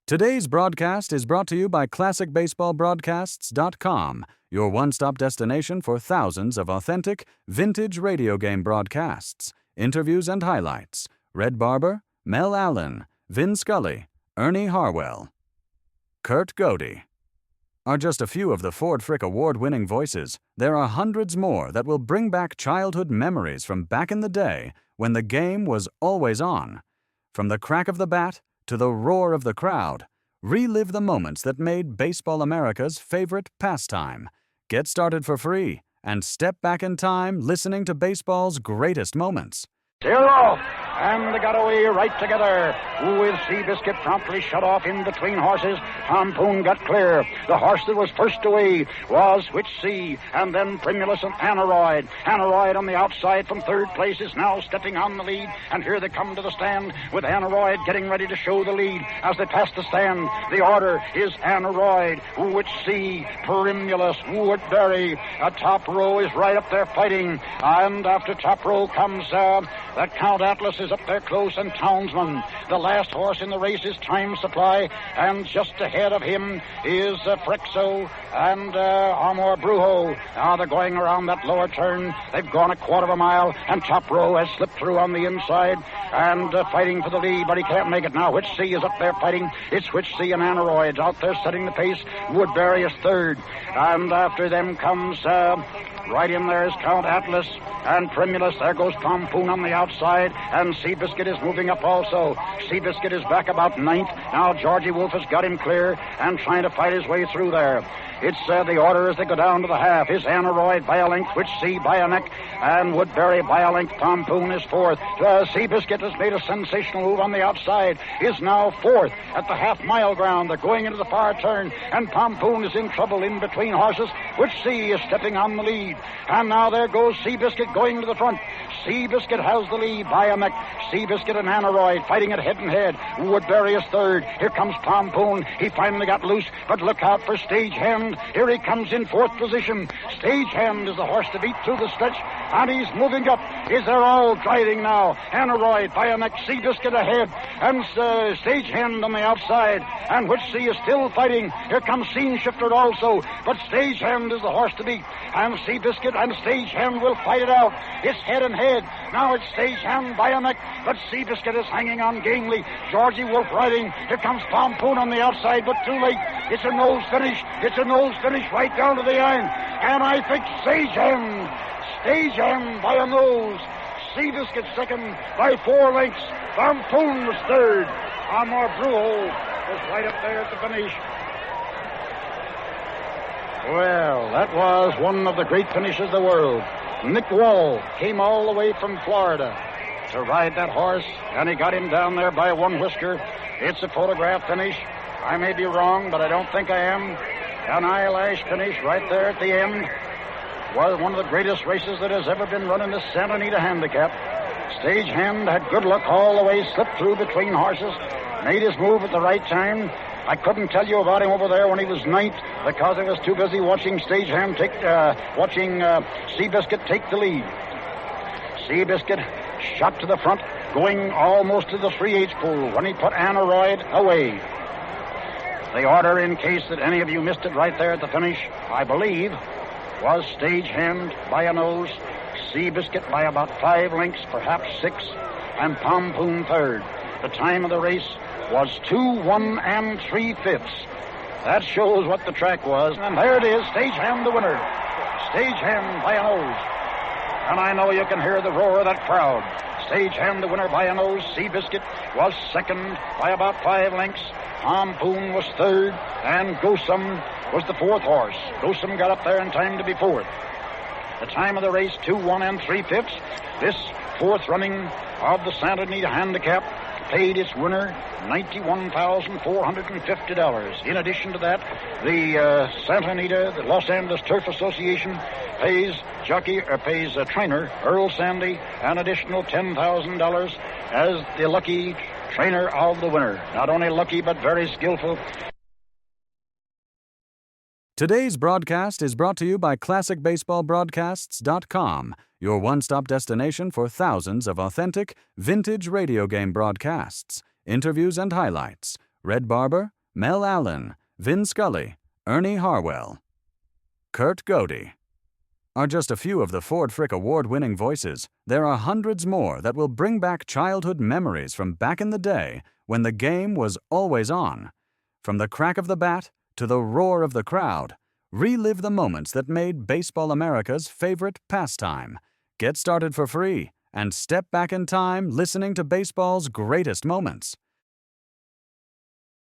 Today's broadcast is brought to you by ClassicBaseballBroadcasts.com, your one-stop destination for thousands of authentic, vintage radio game broadcasts, interviews and highlights. Red Barber, Mel Allen, Vin Scully, Ernie Harwell, Kurt Godey are just a few of the Ford Frick Award-winning voices. There are hundreds more that will bring back childhood memories from back in the day when the game was always on. From the crack of the bat to the roar of the crowd, relive the moments that made Baseball America's favorite pastime. Get started for free and step back in time listening to baseball's greatest moments. They're off, and they got away right together. With Seabiscuit promptly shut off in between horses. Pompoon got clear. The horse that was first away was Which Sea, and then Primulus and Aneroid. Aneroid on the outside from third place is now stepping on the lead, and here they come to the stand with Aneroid getting ready to show the lead as they pass the stand. The order is Aneroid, Which Sea, Primulus, Woodbury. A top row is right up there fighting, and after top row comes that Count Atlas is up there close, and Townsman. The last horse in the race is Time Supply, and just ahead of him is Frexo and Amor Brujo. Now they're going around that lower turn. They've gone a quarter of a mile, and Top Row has slipped through on the inside and fighting for the lead, but he can't make it now. Which Sea is up there fighting. It's Which Sea and Aneroids out there setting the pace. Woodbury is third, and after them comes right in there is Count Atlas and Primulus. There goes Pompoon on the outside, and Seabiscuit is moving up also. Seabiscuit is back about ninth. Now Georgie Wolf has got him clear and trying to fight his way through there. It's the order as they go down to the half is Aneroid by a length, Which Sea by a neck, and Woodbury by a length. Pompoon is fourth. Seabiscuit has made a sensational move on the outside, is now fourth at the half-mile ground. They're going into the far turn, and Pompoon is in trouble in between horses. Which Sea is stepping on the lead, and now there goes Seabiscuit going to the front. Seabiscuit has the lead by a neck. Seabiscuit and Aneroid fighting it head and head. Woodbury is third. Here comes Pompoon. He finally got loose, but look out for Stagehand. Here he comes in fourth position. Stagehand is the horse to beat through the stretch, and he's moving up. They're all driving now. Aneroid by a neck, Seabiscuit ahead, and Stagehand on the outside, and Which Sea is still fighting. Here comes Scene Shifter also, but Stagehand is the horse to beat, and Seabiscuit and Stagehand will fight it out. It's head and head. Now it's Stagehand by a neck, but Seabiscuit is hanging on gamely. Georgie Wolf riding. Here comes Pompoon on the outside, but too late. It's a nose finish. It's a nose finish right down to the iron. And I think Stagehand by a nose. Seabiscuit second by 4 lengths. Pompoon was third. Amor Brujo was right up there at the finish. Well, that was one of the great finishes of the world. Nick Wall came all the way from Florida to ride that horse, and he got him down there by one whisker. It's a photograph finish. I may be wrong, but I don't think I am. An eyelash finish right there at the end. Was one of the greatest races that has ever been run in the Santa Anita Handicap. Stagehand had good luck all the way, slipped through between horses, made his move at the right time. I couldn't tell you about him over there when he was ninth because I was too busy watching Stagehand watching Seabiscuit take the lead. Seabiscuit shot to the front, going almost to the 3/8 pool when he put Aneroid away. The order, in case that any of you missed it right there at the finish, I believe, was Stagehand by a nose, Seabiscuit by about 5 lengths, perhaps 6, and Pompoon third. The time of the race was 2, 1, and 3/5. That shows what the track was. And there it is, Stagehand the winner. Stagehand by a nose. And I know you can hear the roar of that crowd. Stagehand the winner by a nose. Seabiscuit was second by about 5 lengths. Pompoon was third, and Gosum was the fourth horse. Gosum got up there in time to be fourth. The time of the race, 2, 1, and 3/5. This fourth running of the Santa Anita Handicap paid its winner $91,450. In addition to that, the Santa Anita, the Los Angeles Turf Association, pays trainer Earl Sandy an additional $10,000 as the lucky trainer of the winner. Not only lucky, but very skillful. Today's broadcast is brought to you by ClassicBaseballBroadcasts.com, your one-stop destination for thousands of authentic, vintage radio game broadcasts, interviews and highlights. Red Barber, Mel Allen, Vin Scully, Ernie Harwell. Kurt Godey are just a few of the Ford Frick award-winning voices. There are hundreds more that will bring back childhood memories from back in the day when the game was always on. From the crack of the bat to the roar of the crowd, relive the moments that made Baseball America's favorite pastime. Get started for free and step back in time listening to baseball's greatest moments.